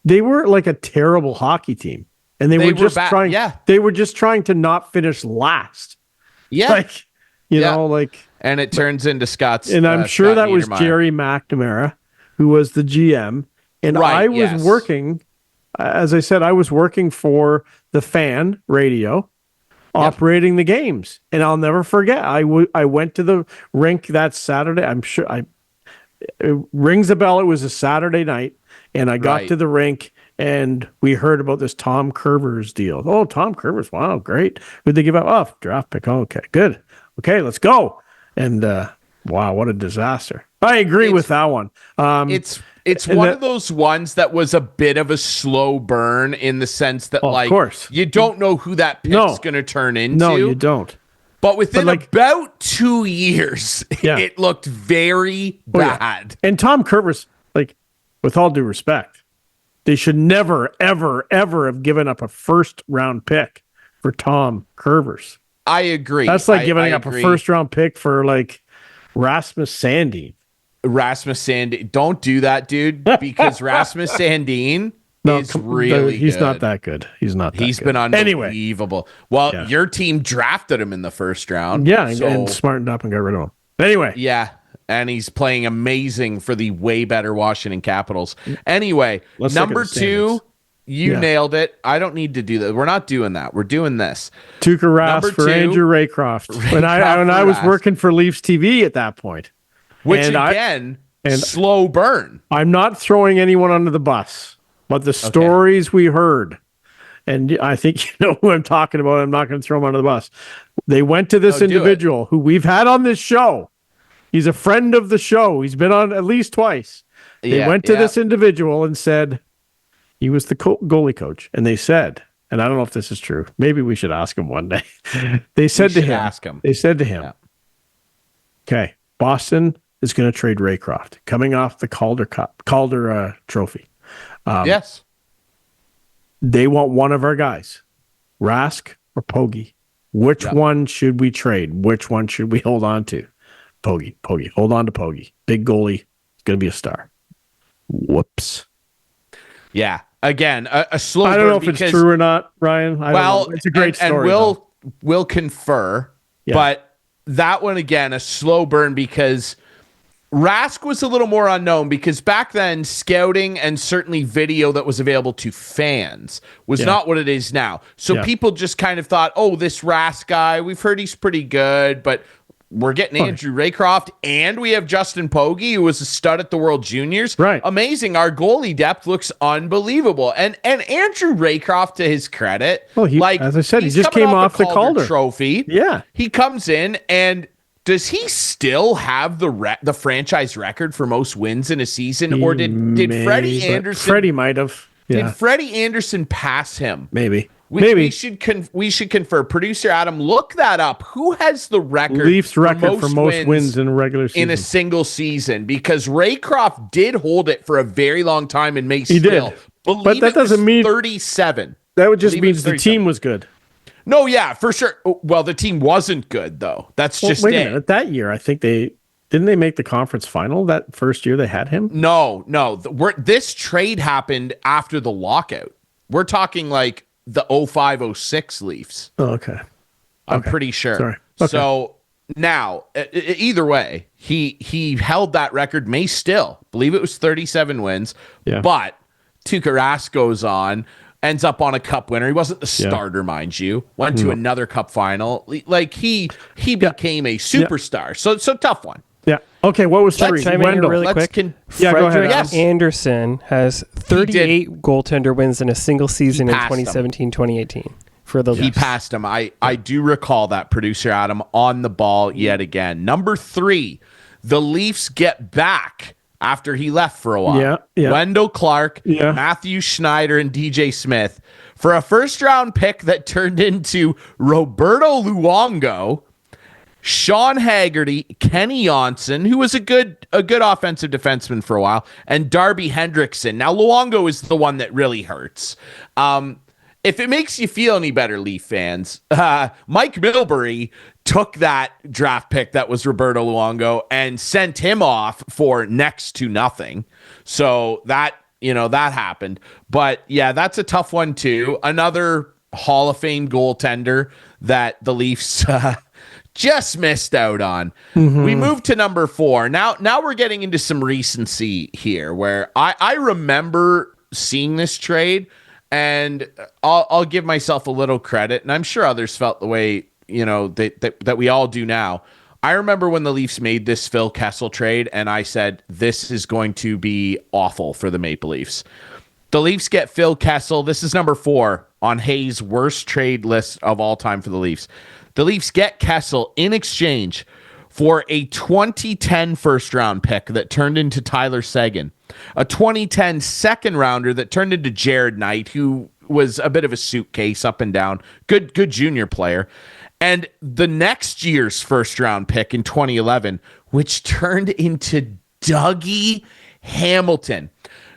they were like a terrible hockey team, and they were just trying. Yeah. They were just trying to not finish last. Yeah, like you know, like. And it turns into Scott's. And I'm sure that was Jerry McNamara, who was the GM. And I was working, as I said, I was working for the Fan radio. Operating the games, and I'll never forget. I went to the rink that Saturday. I'm sure it rings a bell. It was a Saturday night, and I got to the rink, and we heard about this Tom Curvers deal. Oh, Tom Curvers! Wow, great. Who'd they give up? Oh, draft pick. Oh, okay, good. Okay, let's go. And wow, what a disaster! I agree with that one. It's one of those ones that was a bit of a slow burn in the sense that, of course, you don't know who that pick's going to turn into. No, you don't. But within about 2 years, it looked very bad. And Tom Curvers, with all due respect, they should never, ever, ever have given up a first round pick for Tom Curvers. I agree. That's like giving up a first round pick for Rasmus Sandin. Rasmus Sandin. Don't do that, dude, because Rasmus Sandin is really he's good. not that good. He's not that good. He's been unbelievable. Well, your team drafted him in the first round. Yeah, and smartened up and got rid of him. Anyway. Yeah, and he's playing amazing for the way better Washington Capitals. Anyway, number 2, you nailed it. I don't need to do that. We're not doing that. We're doing this. Tuukka Rask for Andrew Raycroft. When I was working for Leafs TV at that point. Which slow burn. I'm not throwing anyone under the bus, but the stories we heard, and I think you know who I'm talking about. I'm not going to throw him under the bus. They went to this individual who we've had on this show. He's a friend of the show. He's been on at least twice. They went to this individual and said he was the goalie coach, and they said, and I don't know if this is true. Maybe we should ask him one day. They said to him, "Okay, Boston is going to trade Raycroft, coming off the Calder Trophy. Yes. They want one of our guys, Rask or Pogge. Which one should we trade? Which one should we hold on to? Pogge. Hold on to Pogge. Big goalie. It's going to be a star." Whoops. Yeah. Again, a slow burn. I don't know if it's true or not, Ryan. I don't know. It's a great story. And we'll confer. Yeah. But that one, again, a slow burn because Rask was a little more unknown because back then scouting and certainly video that was available to fans was not what it is now. So people just kind of thought, oh, this Rask guy, we've heard he's pretty good, but we're getting Andrew Raycroft and we have Justin Pogge, who was a stud at the World Juniors. Right. Amazing. Our goalie depth looks unbelievable. And Andrew Raycroft, to his credit, as I said, he just came off the Calder Trophy. Yeah. He comes in and does he still have the franchise record for most wins in a season, or did Freddie Anderson? Freddie might have. Yeah. Did Freddie Anderson pass him? Maybe. We should confer. Producer Adam, look that up. Who has the record? Leafs record for most wins in a regular season in a single season? Because Raycroft did hold it for a very long time and may he still. Did. But that doesn't mean 37. That would just means the team was good. No, yeah, for sure. Well, the team wasn't good, though. That's just wait a minute. That year, I think didn't they make the conference final that first year they had him? No. This trade happened after the lockout. We're talking like the 05-06 Leafs. Oh, okay. I'm pretty sure. Sorry. Okay. So now, either way, he held that record, may still. Believe it was 37 wins. Yeah. But Tuukka Rask goes on, ends up on a cup winner. He wasn't the starter, mind you. Went to another cup final. Like he became a superstar. So tough one. Yeah. Okay. What was 3? Wendell, really quick. Go ahead. Yes. Anderson has 38 goaltender wins in a single season in 2017-2018 for the Leafs. He passed him. I do recall that, producer Adam, on the ball yet again. Number 3, the Leafs get back after he left for a while. Yeah. Wendell Clark, Yeah. Matthew Schneider, and DJ Smith for a first-round pick that turned into Roberto Luongo, Sean Haggerty, Kenny Johnson, who was a good offensive defenseman for a while, and Darby Hendrickson. Now, Luongo is the one that really hurts. If it makes you feel any better, Leaf fans, Mike Milbury took that draft pick that was Roberto Luongo and sent him off for next to nothing. So that happened. But yeah, that's a tough one too. Another Hall of Fame goaltender that the Leafs just missed out on. We moved to number 4. Now we're getting into some recency here where I remember seeing this trade, and I'll give myself a little credit, and I'm sure others felt the way, that we all do now. I remember when the Leafs made this Phil Kessel trade, and I said, this is going to be awful for the Maple Leafs. The Leafs get Phil Kessel. This is number 4 on Hayes' worst trade list of all time for the Leafs. The Leafs get Kessel in exchange for a 2010 first-round pick that turned into Tyler Seguin, a 2010 second-rounder that turned into Jared Knight, who was a bit of a suitcase up and down, good junior player, and the next year's first-round pick in 2011, which turned into Dougie Hamilton.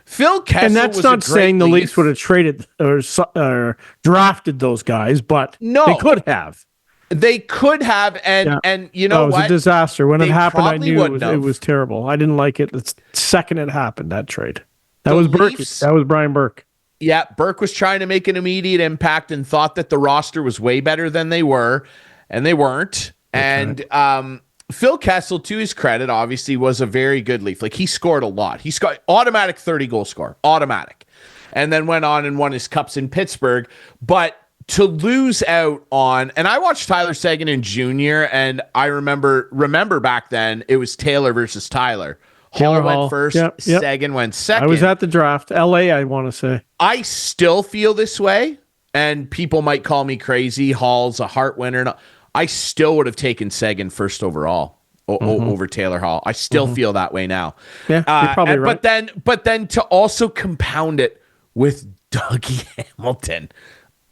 Phil Kessel, and that's was not saying the Leafs would have traded or drafted those guys, but they could have. They could have, and you know it was what? a disaster. When it happened, I probably knew wouldn't it was terrible. I didn't like it. The second it happened, that trade. That was Burke. That was Brian Burke. Yeah, Burke was trying to make an immediate impact and thought that the roster was way better than they were, and they weren't. That's and Phil Kessel, to his credit, obviously was a very good Leaf. Like, he scored a lot. He scored automatic 30-goal score, automatic, and then went on and won his cups in Pittsburgh. But to lose out on, and I watched Tyler Seguin in junior, and I remember back then it was Taylor versus Tyler. Hall went first, yep. Seguin went second. I was at the draft, LA, I want to say. I still feel this way, and people might call me crazy. Hall's a Hart winner. I still would have taken Seguin first overall over Taylor Hall. I still feel that way now. Yeah, you're probably right. But then to also compound it with Dougie Hamilton.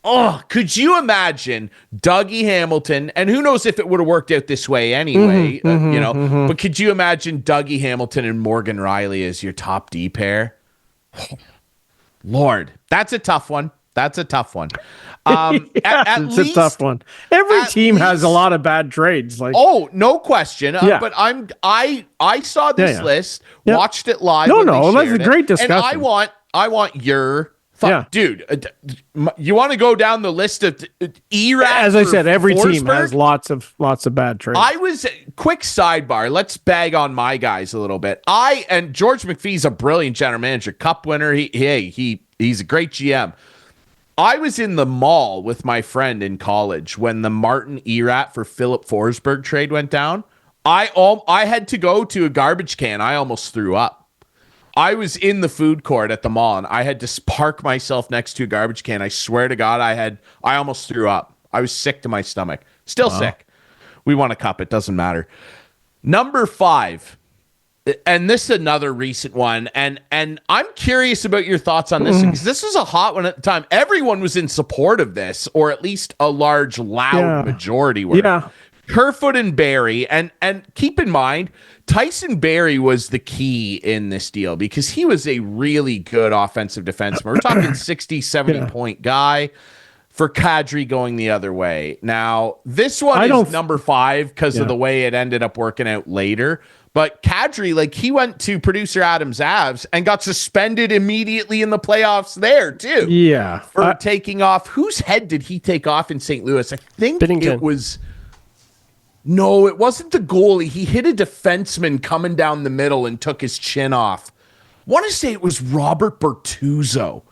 Oh, could you imagine Dougie Hamilton? And who knows if it would have worked out this way anyway, but could you imagine Dougie Hamilton and Morgan Riley as your top D pair? Lord, that's a tough one. It's a tough one. Every team has a lot of bad trades. No question. But I saw this list, watched it live. That's a great discussion. And I want your thought, dude. You want to go down the list of ERAT? As I said, every Forsberg? team has lots of bad trades. Quick sidebar. Let's bag on my guys a little bit. And George McPhee's a brilliant general manager, cup winner. He's a great GM. I was in the mall with my friend in college when the Martin ERAT for Philip Forsberg trade went down. I had to go to a garbage can. I almost threw up. I was in the food court at the mall, and I had to park myself next to a garbage can. I swear to God, I almost threw up. I was sick to my stomach. Still sick. We won a cup. It doesn't matter. Number 5. And this is another recent one, and I'm curious about your thoughts on this because this was a hot one at the time. Everyone was in support of this, or at least a large, loud majority were. Yeah. Kerfoot and Barry, and keep in mind, Tyson Barry was the key in this deal because he was a really good offensive defenseman. We're talking 60, 70-point guy for Kadri going the other way. Now, this one is number 5 because of the way it ended up working out later. But Kadri, he went to producer Adam's Avs and got suspended immediately in the playoffs there, too. Yeah. For taking off. Whose head did he take off in St. Louis? I think Binnington. It was... No, it wasn't the goalie. He hit a defenseman coming down the middle and took his chin off. I want to say it was Robert Bertuzzo.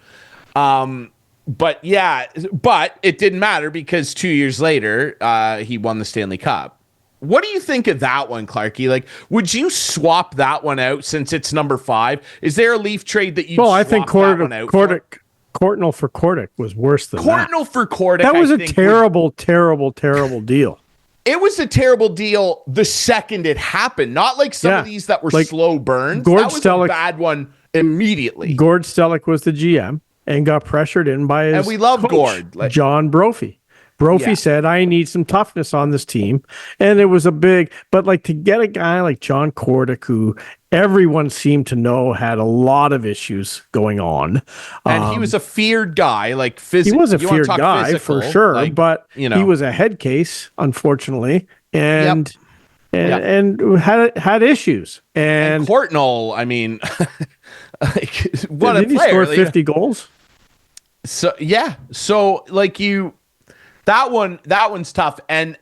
But it didn't matter because 2 years later, he won the Stanley Cup. What do you think of that one, Clarkey? Would you swap that one out since it's number 5? Is there a Leaf trade that you? Well, I think Courtnall for Kordic was worse than that. Courtnall for Kordic. That was a terrible, terrible, terrible deal. It was a terrible deal the second it happened, not like some of these that were like slow burns. Gord that was Stellick, a bad one immediately. Gord Stellick was the GM and got pressured in by his and we love coach, Gord. John Brophy. Brophy said, I need some toughness on this team. And it was a big, but like to get a guy like John Kordick, who everyone seemed to know had a lot of issues going on. And he was a feared guy, like physically. He was a feared guy for sure, like, but he was a head case, unfortunately. And had issues. And Courtnall, I mean, like, what did he score 50 goals? So so like that one's tough, and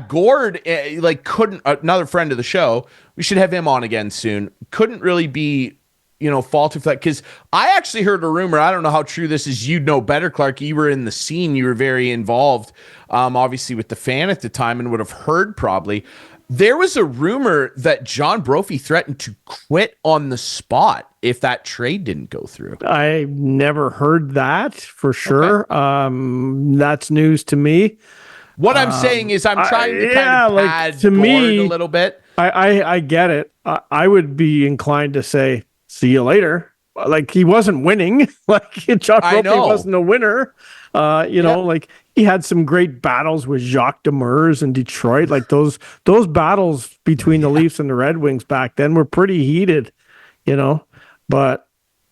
Gord like couldn't, another friend of the show, we should have him on again soon, couldn't really be faulted for that, because I actually heard a rumor, I don't know how true this is, you'd know better, Clark, you were in the scene, you were very involved obviously with the fan at the time and would have heard probably. There was a rumor that John Brophy threatened to quit on the spot if that trade didn't go through. I never heard that for sure. Okay. That's news to me. What I'm saying is I'm trying to kind of pad to me a little bit. I get it. I would be inclined to say, see you later. Like, he wasn't winning. Like, John Brophy wasn't a winner. Like, he had some great battles with Jacques Demers in Detroit. Like, those battles between the Leafs and the Red Wings back then were pretty heated, but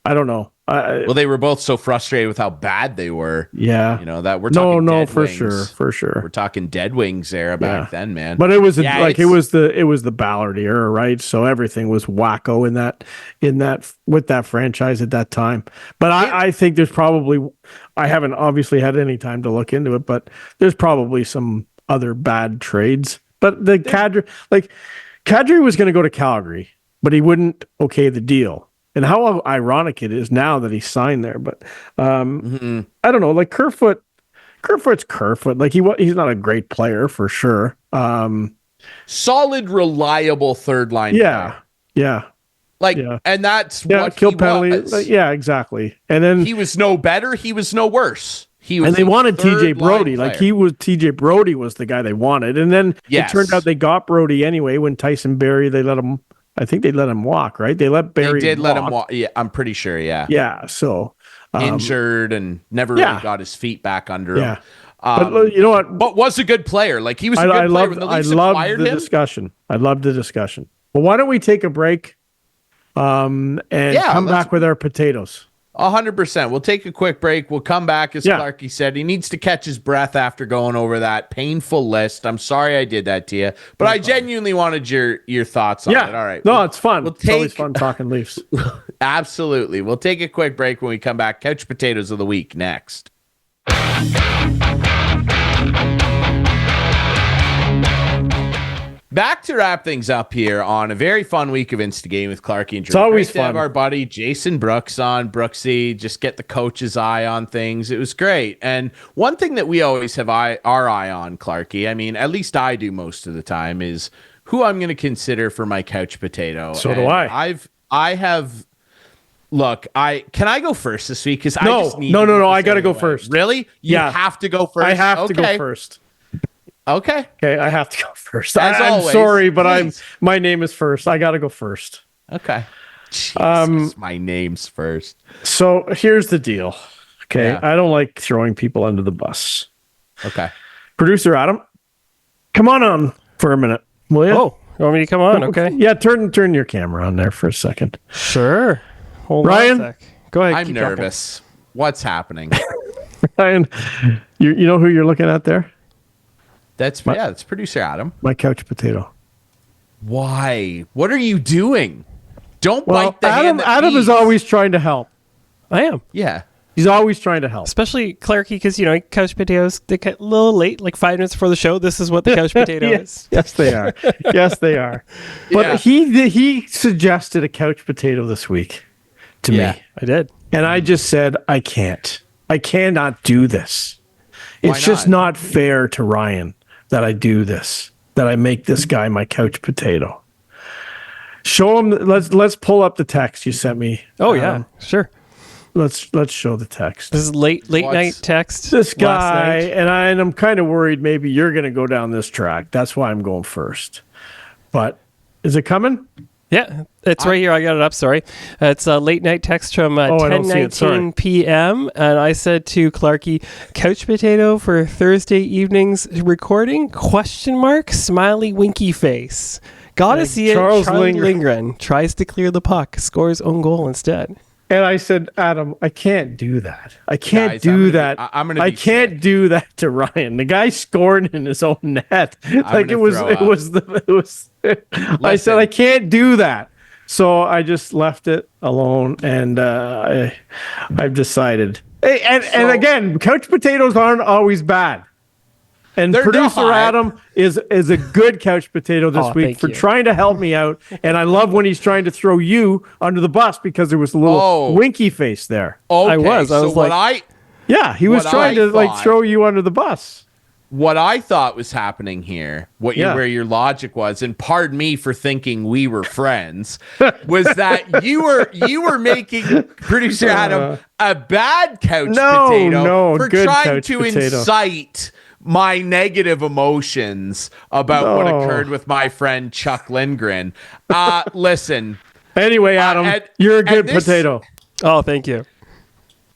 I don't know. Well, they were both so frustrated with how bad they were. Yeah. That we're talking Dead for Wings. For sure. We're talking Dead Wings era back then, man. But it was it was the Ballard era, right? So everything was wacko in that with that franchise at that time. But I think there's probably, I haven't obviously had any time to look into it, but there's probably some other bad trades. But the Kadri was going to go to Calgary, but he wouldn't okay the deal. And how ironic it is now that he signed there. But I don't know, like Kerfoot's Kerfoot. Like he's not a great player for sure. Solid, reliable third line player. Yeah. And that's what kill he penalty. was. Yeah, exactly. And then he was no better. He was no worse. And they wanted TJ Brody. Like TJ Brody was the guy they wanted. And then it turned out they got Brody anyway when Tyson Barrie, I think they let him walk, right? They let Barrie. They did let him walk. Yeah, I'm pretty sure. Yeah. Yeah. So injured and never really got his feet back under him. But you know what? But was a good player. Like he was a good player when the Leafs acquired him. I loved the discussion. Well, why don't we take a break and come back with our potatoes? 100%. We'll take a quick break. We'll come back. As Clarkey said, he needs to catch his breath after going over that painful list. I'm sorry I did that to you, but I genuinely wanted your thoughts on it. All right. No, it's fun. It's always fun talking Leafs. Absolutely. We'll take a quick break. When we come back, Couch Potatoes of the Week next. Back to wrap things up here on a very fun week of Instigating with Clarkey and Drury. It's always fun to have our buddy Jason Brooks on, Brooksy, just get the coach's eye on things. It was great. And one thing that we always have our eye on, Clarkey, I mean, at least I do most of the time, is who I'm going to consider for my couch potato. So do I. Can I go first this week? Because No, I got to go first. Really? You have to go first? I have to go first. Okay, I have to go first. I'm sorry, but my name is first. I got to go first. Okay. Jesus, my name's first. So here's the deal. Okay, I don't like throwing people under the bus. Okay. Producer Adam, come on for a minute, will you? Oh, you want me to come on? Okay. Yeah, turn your camera on there for a second. Sure. Hold Ryan, on a sec. Go ahead. I'm nervous. What's happening? Ryan, you know who you're looking at there? That's producer Adam. My couch potato. Why? What are you doing? Don't bite the hand that Adam feeds. is always trying to help. I am. Yeah. He's always trying to help. Especially Clarkey, because, couch potatoes, they get a little late, like 5 minutes before the show. This is what the couch potato is. Yes, they are. Yes, they are. But he suggested a couch potato this week to me. I did. And I just said, I can't. I cannot do this. It's just not fair to Ryan that I do this, that I make this guy my couch potato. Show him. Let's pull up the text you sent me. Oh, yeah, sure. Let's show the text. This is late night text. This guy, last night. and I'm kind of worried maybe you're going to go down this track. That's why I'm going first. But is it coming? Yeah, it's right here. I got it up. Sorry. It's a late night text from I don't see it. Sorry. 10:19 p.m. And I said to Clarkey, couch potato for Thursday evening's recording? ? Smiley winky face. Gotta see it. Charlie Lindgren tries to clear the puck, scores own goal instead. And I said, Adam, I can't do that. I can't do that. I can't do that to Ryan. The guy scored in his own net. Like it was. I said I can't do that. So I just left it alone, and I've decided. Hey, and again, couch potatoes aren't always bad. And producer Adam is a good couch potato this week for trying to help me out. And I love when he's trying to throw you under the bus because there was a little winky face there. Okay, I was like, he was trying to throw you under the bus. What I thought was happening here, where your logic was, and pardon me for thinking we were friends, was that you were making producer Adam a bad couch potato for trying to incite my negative emotions about what occurred with my friend Chuck Lindgren. Listen. Anyway, Adam, you're a good potato. Oh, thank you.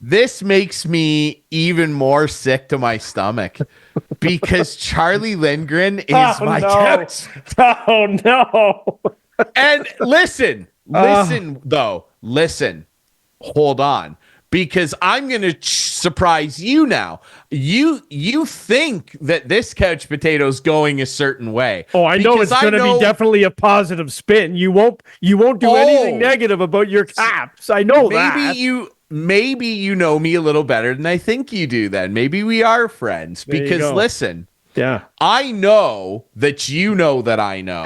This makes me even more sick to my stomach because Charlie Lindgren is my couch. Oh, no. And listen, hold on. Because I'm going to surprise you now. You think that this couch potato is going a certain way. Oh, I know it's going to be definitely a positive spin. You won't do anything negative about your caps. I know Maybe you know me a little better than I think you do then. Maybe we are friends. Because listen, I know that you know that I know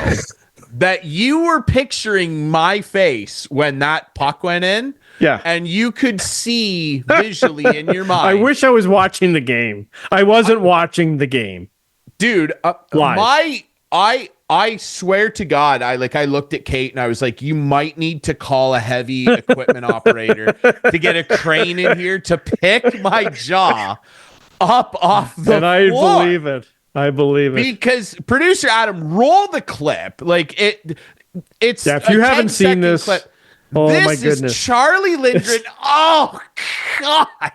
that you were picturing my face when that puck went in. Yeah. And you could see visually in your mind. I wish I was watching the game. I wasn't watching the game. Dude, I swear to God, I looked at Kate and I was like, you might need to call a heavy equipment operator to get a crane in here to pick my jaw up off the floor. And I believe it. Because producer Adam, roll the clip. It's if you haven't seen this clip. Oh, this my goodness. Is Charlie Lindgren. Oh, God.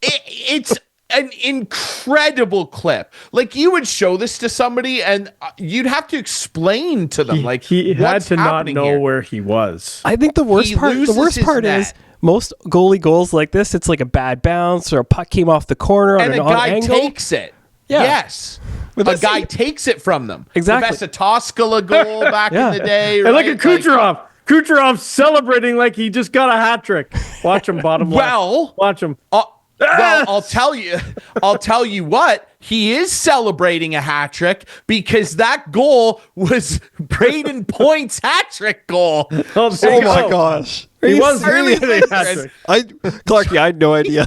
It's an incredible clip. You would show this to somebody and you'd have to explain to them. He had to not know where he was. I think the worst part is most goalie goals like this, it's like a bad bounce or a puck came off the corner and on an a guy angle. Takes it. Yeah. Yes. A guy takes it from them. Exactly. The Vesatoskala goal back in the day. And look at Kucherov. Kucherov celebrating like he just got a hat trick. Watch him bottom left. Watch him. I'll tell you what, he is celebrating a hat trick because that goal was Braden Point's hat trick goal. Oh my gosh. He was really a hat trick. Clarkey, I had no idea.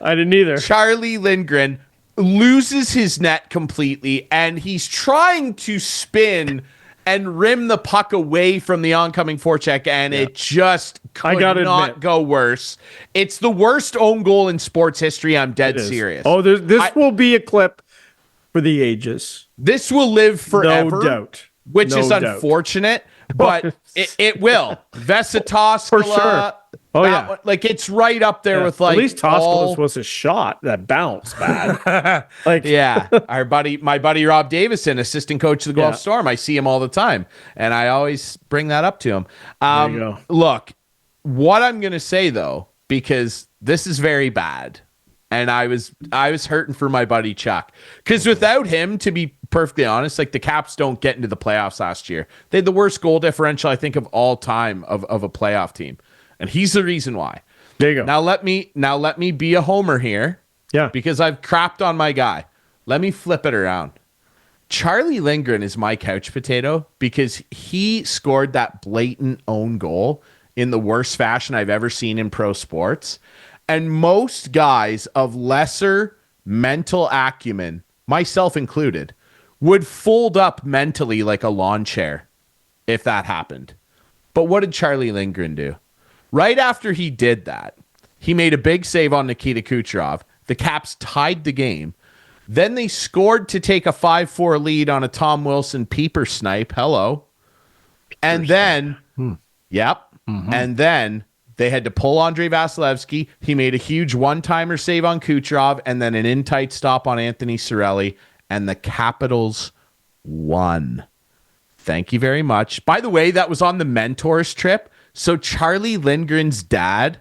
I didn't either. Charlie Lindgren loses his net completely and he's trying to spin and rim the puck away from the oncoming forecheck, and it just could not go worse. It's the worst own goal in sports history. I'm dead serious. Oh, this will be a clip for the ages. This will live forever. No doubt. Which is unfortunate, but it will. Vesatoskala. For sure. Oh, yeah. One, it's right up there with at least Toskalas was a shot that bounced bad. My buddy Rob Davison, assistant coach of the Guelph Storm. I see him all the time, and I always bring that up to him. There you go. Look, what I'm going to say though, because this is very bad, and I was hurting for my buddy Chuck, because without him, to be perfectly honest, the Caps don't get into the playoffs last year. They had the worst goal differential I think of all time of a playoff team. And he's the reason why. There you go. Now let me be a homer here. Yeah. Because I've crapped on my guy. Let me flip it around. Charlie Lindgren is my couch potato because he scored that blatant own goal in the worst fashion I've ever seen in pro sports. And most guys of lesser mental acumen, myself included, would fold up mentally like a lawn chair if that happened. But what did Charlie Lindgren do? Right after he did that, He made a big save on Nikita Kucherov. The Caps tied the game. Then they scored to take a 5-4 lead on a Tom Wilson peeper snipe. Hello. And then, and then they had to pull Andrei Vasilevsky. He made a huge one-timer save on Kucherov and then an in-tight stop on Anthony Cirelli. And the Capitals won. Thank you very much. By the way, that was on the Mentors trip. So Charlie Lindgren's dad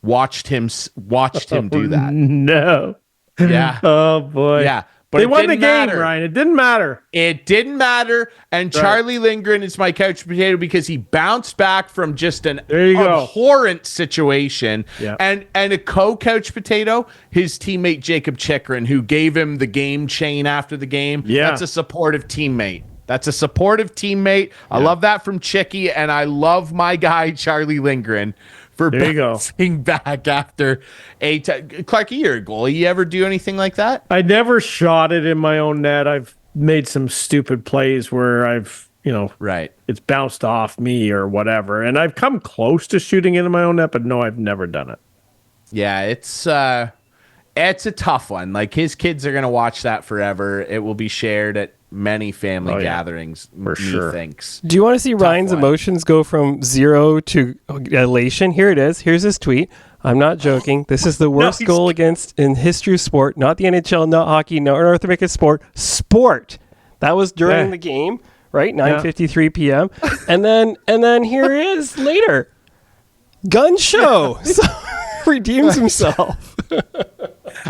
watched him do that. No. Yeah. Oh boy. Yeah. But they won the game, Ryan. It didn't matter. It didn't matter. And Charlie Lindgren is my couch potato because he bounced back from just an abhorrent situation. Yeah. And a co-couch potato, his teammate Jacob Chikrin, who gave him the game chain after the game. Yeah. That's a supportive teammate. I love that from Chicky, and I love my guy Charlie Lindgren for bouncing back after a Clarkey, you're a goalie. You ever do anything like that? I never shot it in my own net. I've made some stupid plays where I've, it's bounced off me or whatever. And I've come close to shooting it in my own net, but no, I've never done it. Yeah, it's a tough one. Like, his kids are going to watch that forever. It will be shared at many family gatherings, for sure. Thinks. Do you want to see Ryan's emotions go from 0 to elation? Here it is. Here's his tweet. I'm not joking. This is the worst goal against in history of sport. Not the NHL, not hockey, not North American sport. Sport. That was during the game, right? 9:53 p.m. and then here he is later. Gun show. So, redeems himself.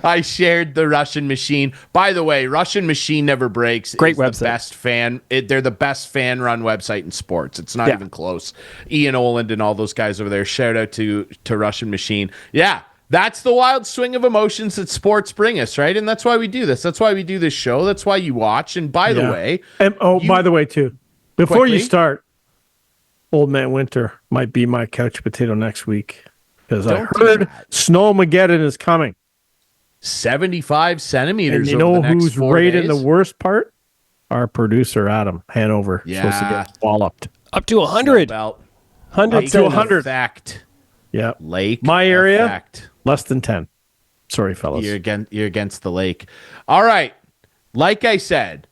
I shared the Russian Machine. By the way, Russian Machine Never Breaks. Great website. They're the best fan-run website in sports. It's not even close. Ian Oland and all those guys over there. Shout out to Russian Machine. Yeah, that's the wild swing of emotions that sports bring us, right? And that's why we do this. That's why we do this show. That's why you watch. And by the way, by the way, too, before you start, Old Man Winter might be my couch potato next week because I heard Snowmageddon is coming. 75 centimeters. And you know who's right in the worst part? Our producer, Adam Hanover. Supposed to get walloped. Up to 100. 100 to 100. Effect. Yeah. Lake. My area, effect. less than 10. Sorry, fellas. You're against the lake. All right. Like I said,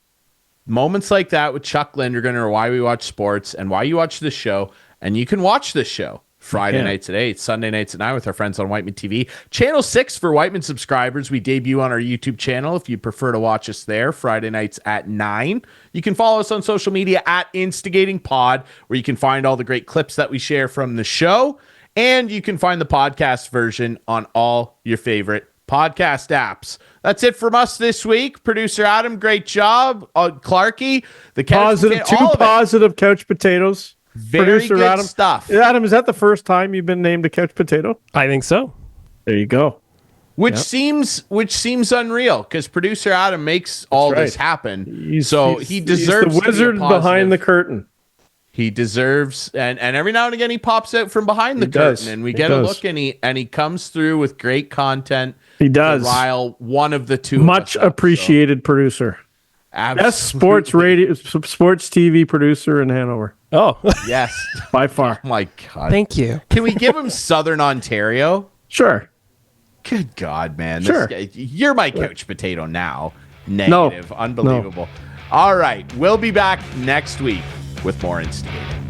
moments like that with Chuck Lindgren are why we watch sports and why you watch this show. And you can watch this show Friday nights at 8, Sunday nights at 9 with our friends on Whiteman TV. Channel 6 for Whiteman subscribers. We debut on our YouTube channel if you prefer to watch us there, Friday nights at 9. You can follow us on social media at Instigating Pod, where you can find all the great clips that we share from the show. And you can find the podcast version on all your favorite podcast apps. That's it from us this week. Producer Adam, great job. Clarkey, the positive couch potatoes. Very Producer good Adam. stuff. Adam, is that the first time you've been named a couch potato? I think so. There you go. Which seems unreal because producer Adam makes all this happen. he deserves he's the wizard behind the curtain. He deserves, and every now and again he pops out from behind the curtain, and we get a look, and he comes through with great content. He does. To rile one of the two. Much appreciated producer. Absolutely. Best sports TV producer in Hanover. Oh, yes, by far. Oh my God. Thank you. Can we give him Southern Ontario? Sure. Good God, man. Sure. You're my couch potato now. Negative. No. Unbelievable. No. All right. We'll be back next week with more Instigating.